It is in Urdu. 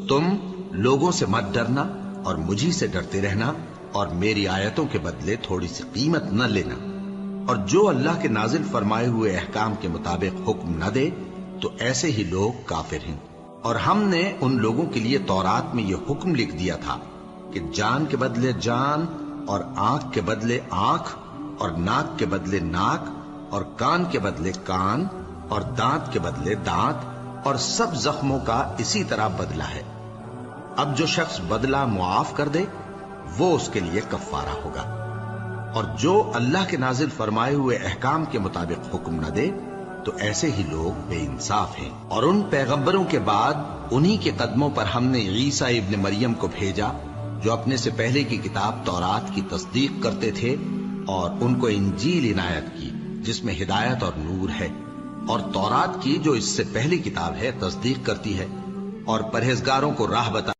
تم لوگوں سے مت ڈرنا اور مجھی سے ڈرتے رہنا اور میری آیتوں کے بدلے تھوڑی سی قیمت نہ لینا، اور جو اللہ کے نازل فرمائے ہوئے احکام کے مطابق حکم نہ دے تو ایسے ہی لوگ کافر ہیں۔ اور ہم نے ان لوگوں کے لیے تورات میں یہ حکم لکھ دیا تھا کہ جان کے بدلے جان اور آنکھ کے بدلے آنکھ اور ناک کے بدلے ناک اور کان کے بدلے کان اور دانت کے بدلے دانت اور سب زخموں کا اسی طرح بدلہ ہے۔ اب جو شخص بدلہ معاف کر دے وہ اس کے لیے کفارہ ہوگا، اور جو اللہ کے نازل فرمائے ہوئے احکام کے مطابق حکم نہ دے تو ایسے ہی لوگ بے انصاف ہیں۔ اور ان پیغمبروں کے بعد انہی کے قدموں پر ہم نے عیسیٰ ابن مریم کو بھیجا جو اپنے سے پہلے کی کتاب تورات کی تصدیق کرتے تھے، اور ان کو انجیل عنایت کی جس میں ہدایت اور نور ہے، اور تورات کی جو اس سے پہلی کتاب ہے تصدیق کرتی ہے اور پرہیزگاروں کو راہ بتا